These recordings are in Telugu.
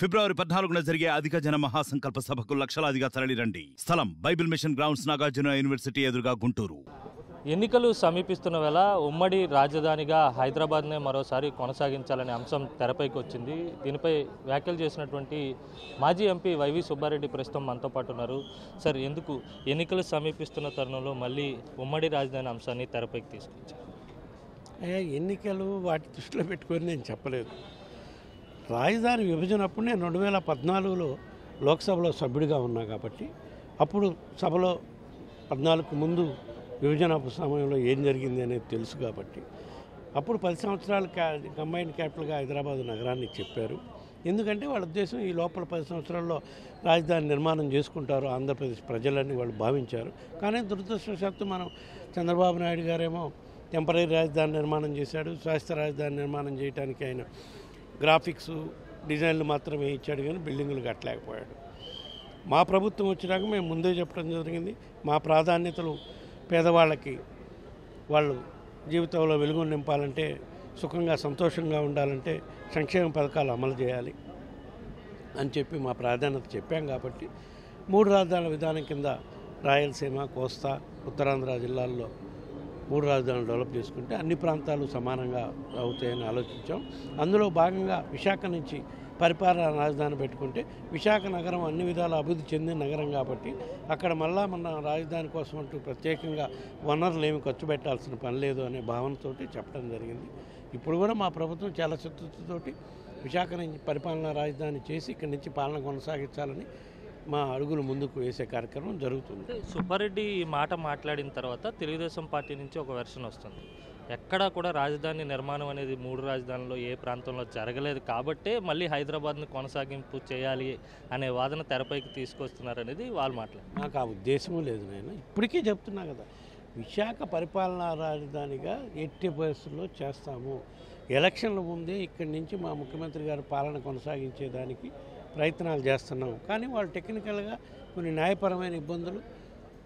ఫిబ్రవరి 14న జరిగే అధిక జన మహాసంకల్ప సభకు లక్షలాదిగా తరలిరండి. స్థలం Bible mission grounds, Nagarjuna university ఎదురుగా, గుంటూరు. ఎన్నికలు సమీపిస్తున్న వేళ ఉమ్మడి రాజధానిగా హైదరాబాద్నే మరోసారి కొనసాగించాలనే అంశం తెరపైకి వచ్చింది. దీనిపై వ్యాఖ్యలు చేసినటువంటి మాజీ ఎంపీ వైవి సుబ్బారెడ్డి ప్రస్తుతం మనతో పాటు ఉన్నారు. సార్, ఎందుకు ఎన్నికలు సమీపిస్తున్న తరుణంలో మళ్ళీ ఉమ్మడి రాజధాని అంశాన్ని తెరపైకి తీసుకొచ్చారు? ఎన్నికలు వాటి దృష్టిలో పెట్టుకొని నేను చెప్పలేదు. రాజధాని విభజన అప్పుడు నేను 2014లో లోక్సభలో సభ్యుడిగా ఉన్నా కాబట్టి అప్పుడు సభలో 14కు ముందు విభజన సమయంలో ఏం జరిగింది అనేది తెలుసు కాబట్టి అప్పుడు 10 సంవత్సరాలు కంబైన్డ్ క్యాపిటల్గా హైదరాబాద్ నగరాన్ని చెప్పారు. ఎందుకంటే వాళ్ళ ఉద్దేశం ఈ లోపల 10 సంవత్సరాల్లో రాజధాని నిర్మాణం చేసుకుంటారు ఆంధ్రప్రదేశ్ ప్రజలని వాళ్ళు భావించారు. కానీ దురదృష్టవశాత్తు మనం చంద్రబాబు నాయుడు గారేమో టెంపరీ రాజధాని నిర్మాణం చేశాడు. శాశ్వత రాజధాని నిర్మాణం చేయడానికి ఆయన గ్రాఫిక్స్ డిజైన్లు మాత్రమే ఇచ్చాడు, కానీ బిల్డింగులు కట్టలేకపోయాడు. మా ప్రభుత్వం వచ్చినాక మేము ముందే చెప్పడం జరిగింది, మా ప్రాధాన్యతలు పేదవాళ్ళకి వాళ్ళు జీవితంలో వెలుగు నింపాలంటే, సుఖంగా సంతోషంగా ఉండాలంటే సంక్షేమ పథకాలు అమలు చేయాలి అని చెప్పి మా ప్రాధాన్యత చెప్పాం. కాబట్టి 3 రాజధానుల విధానం కింద రాయలసీమ, కోస్తా, ఉత్తరాంధ్ర జిల్లాల్లో 3 రాజధానులు డెవలప్ చేసుకుంటే అన్ని ప్రాంతాలు సమానంగా అవుతాయని ఆలోచించాం. అందులో భాగంగా విశాఖ నుంచి పరిపాలన రాజధాని పెట్టుకుంటే విశాఖ నగరం అన్ని విధాల అభివృద్ధి చెందిన నగరం కాబట్టి అక్కడ మళ్ళా మన రాజధాని కోసం అంటూ ప్రత్యేకంగా వనరులు ఏమి ఖర్చు పెట్టాల్సిన పని లేదు అనే భావనతోటి చెప్పడం జరిగింది. ఇప్పుడు కూడా మా ప్రభుత్వం చాలా చిత్తశుద్ధితోటి విశాఖ నుంచి పరిపాలనా రాజధాని చేసి ఇక్కడి నుంచి పాలన కొనసాగించాలని మా అడుగులు ముందుకు వేసే కార్యక్రమం జరుగుతుంది. సుబ్బారెడ్డి ఈ మాట మాట్లాడిన తర్వాత తెలుగుదేశం పార్టీ నుంచి ఒక వెర్షన్ వస్తుంది, ఎక్కడా కూడా రాజధాని నిర్మాణం అనేది 3 రాజధానుల్లో ఏ ప్రాంతంలో జరగలేదు కాబట్టే మళ్ళీ హైదరాబాద్ను కొనసాగింపు చేయాలి అనే వాదన తెరపైకి తీసుకొస్తున్నారు అనేది వాళ్ళు మాట్లాడారు. నాకు ఆ ఉద్దేశము లేదు. నేను ఇప్పటికీ చెప్తున్నా కదా, విశాఖ పరిపాలనా రాజధానిగా ఎట్టి పరిస్థితుల్లో చేస్తాము. ఎలక్షన్ల ముందే ఇక్కడి నుంచి మా ముఖ్యమంత్రి గారు పాలన కొనసాగించేదానికి ప్రయత్నాలు చేస్తున్నాము. కానీ వాళ్ళు టెక్నికల్గా కొన్ని న్యాయపరమైన ఇబ్బందులు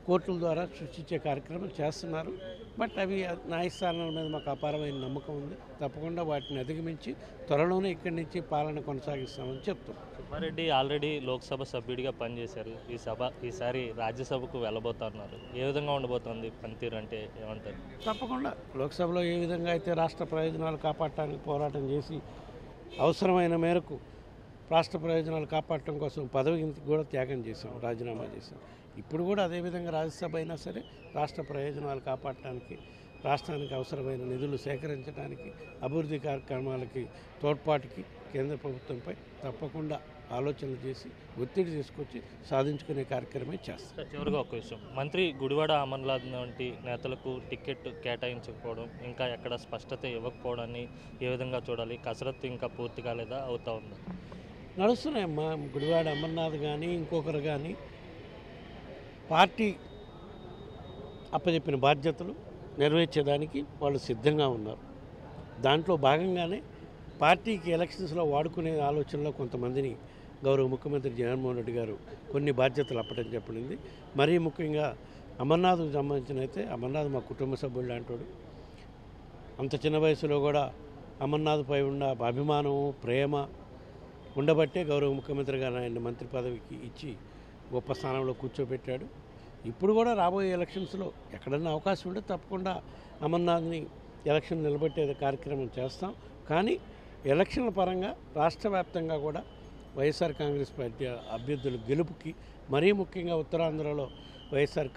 కోర్టుల ద్వారా సృష్టించే కార్యక్రమం చేస్తున్నారు. బట్ అవి న్యాయస్థానాల మీద మాకు అపారమైన నమ్మకం ఉంది. తప్పకుండా వాటిని అధిగమించి త్వరలోనే ఇక్కడి నుంచి పాలన కొనసాగిస్తామని చెప్తున్నాం. సుబ్బారెడ్డి ఆల్రెడీ లోక్సభ సభ్యుడిగా పనిచేశారు. ఈసారి రాజ్యసభకు వెళ్ళబోతున్నారు. ఏ విధంగా ఉండబోతోంది పనితీరు అంటే ఏమంటారు? తప్పకుండా లోక్సభలో ఏ విధంగా అయితే రాష్ట్ర ప్రయోజనాలు కాపాడటానికి పోరాటం చేసి అవసరమైన మేరకు రాష్ట్ర ప్రయోజనాలు కాపాడటం కోసం పదవికి కూడా త్యాగం చేశాం, రాజీనామా చేశాం. ఇప్పుడు కూడా అదేవిధంగా రాజ్యసభ అయినా సరే రాష్ట్ర ప్రయోజనాలు కాపాడటానికి, రాష్ట్రానికి అవసరమైన నిధులు సేకరించడానికి, అభివృద్ధి కార్యక్రమాలకి తోడ్పాటుకి కేంద్ర ప్రభుత్వంపై తప్పకుండా ఆలోచనలు చేసి ఒత్తిడి తీసుకొచ్చి సాధించుకునే కార్యక్రమే చేస్తారు. చివరిగా ఒక విషయం, మంత్రి గుడివాడ అమర్నాథ్ వంటి నేతలకు టికెట్ కేటాయించకపోవడం, ఇంకా ఎక్కడ స్పష్టత ఇవ్వకపోవడాన్ని ఏ విధంగా చూడాలి? కసరత్తు ఇంకా పూర్తి కాలేదా, అవుతా ఉందా? నడుస్తున్నాయమ్మా. గుడివాడ అమర్నాథ్ కానీ ఇంకొకరు కానీ పార్టీ అప్పచెప్పిన బాధ్యతలు నెరవేర్చేదానికి వాళ్ళు సిద్ధంగా ఉన్నారు. దాంట్లో భాగంగానే పార్టీకి ఎలక్షన్స్లో వాడుకునే ఆలోచనలో కొంతమందిని గౌరవ ముఖ్యమంత్రి జగన్మోహన్ రెడ్డి గారు కొన్ని బాధ్యతలు అప్పటని చెప్పింది. మరీ ముఖ్యంగా అమర్నాథ్కు సంబంధించిన అయితే అమర్నాథ్ మా కుటుంబ సభ్యుడు లాంటి, అంత చిన్న వయసులో కూడా అమర్నాథ్పై ఉన్న అభిమానం, ప్రేమ ఉండబట్టే గౌరవ ముఖ్యమంత్రి గారు ఆయన మంత్రి పదవికి ఇచ్చి గొప్ప స్థానంలో కూర్చోబెట్టాడు. ఇప్పుడు కూడా రాబోయే ఎలక్షన్స్లో ఎక్కడన్నా అవకాశం ఉంటే తప్పకుండా అమర్నాథ్ని ఎలక్షన్ నిలబెట్టే కార్యక్రమం చేస్తాం. కానీ ఎలక్షన్ల పరంగా రాష్ట్ర వ్యాప్తంగా కూడా వైఎస్ఆర్ కాంగ్రెస్ పార్టీ అభ్యర్థుల గెలుపుకి, మరీ ముఖ్యంగా ఉత్తరాంధ్రలో వైఎస్ఆర్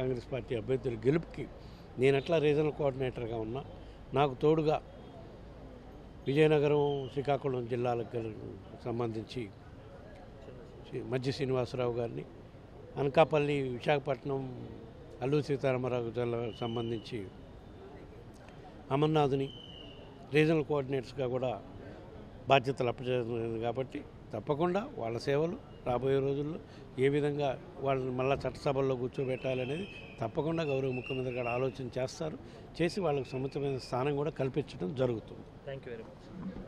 కాంగ్రెస్ పార్టీ అభ్యర్థుల గెలుపుకి నేను ఎట్లా రీజనల్ కోఆర్డినేటర్గా ఉన్నా, నాకు తోడుగా విజయనగరం, శ్రీకాకుళం జిల్లాలకు సంబంధించి మధ్య శ్రీనివాసరావు గారిని, అనకాపల్లి, విశాఖపట్నం, అల్లూరి సీతారామరావు జిల్లాకు సంబంధించి అమర్నాథ్ని రీజనల్ కోఆర్డినేటర్స్గా కూడా బాధ్యతలు అప్పచెప్పారు. కాబట్టి తప్పకుండా వాళ్ళ సేవలు రాబోయే రోజుల్లో ఏ విధంగా వాళ్ళని మళ్ళీ చట్టసభల్లో కూర్చోబెట్టాలనేది తప్పకుండా గౌరవ ముఖ్యమంత్రి గారు ఆలోచన చేస్తారు. చేసి వాళ్ళకు సముచితమైన స్థానం కూడా కల్పించడం జరుగుతుంది. Thank you very much.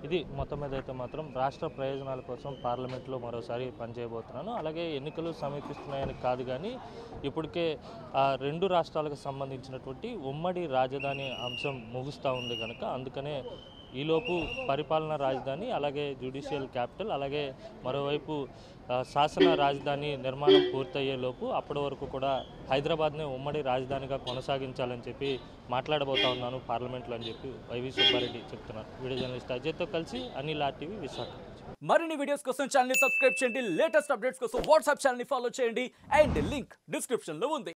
ఇది మొత్తం మీద అయితే మాత్రం రాష్ట్ర ప్రయోజనాల కోసం పార్లమెంట్లో మరోసారి పనిచేయబోతున్నాను. అలాగే ఎన్నికలు సమీపిస్తున్నాయని కాదు, కానీ ఇప్పటికే 2 రాష్ట్రాలకు సంబంధించినటువంటి ఉమ్మడి రాజధాని అంశం ముగుస్తూ ఉంది కనుక అందుకనే ఈలోపు పరిపాలనా రాజధాని, అలాగే జ్యుడిషియల్ క్యాపిటల్, అలాగే మరోవైపు శాసన రాజధాని నిర్మాణం పూర్తయ్యేలోపు అప్పటి వరకు కూడా హైదరాబాద్నే ఉమ్మడి రాజధానిగా కొనసాగించాలని చెప్పి మాట్లాడబోతా ఉన్నాను పార్లమెంట్లో అని చెప్పి వైవి సుబ్బారెడ్డి చెప్తున్నారు. వీడియో జర్నలిస్ట్ అజయ్తో కలిసి అనిల్ RTV విశాఖ. మరిన్ని వీడియోస్ కోసం ఛానల్ ని సబ్స్క్రైబ్ చేయండి, లేటెస్ట్ అప్డేట్స్ కోసం వాట్సాప్ ఛానల్ ని ఫాలో చేయండి అండ్ లింక్ డిస్క్రిప్షన్ లో ఉంది.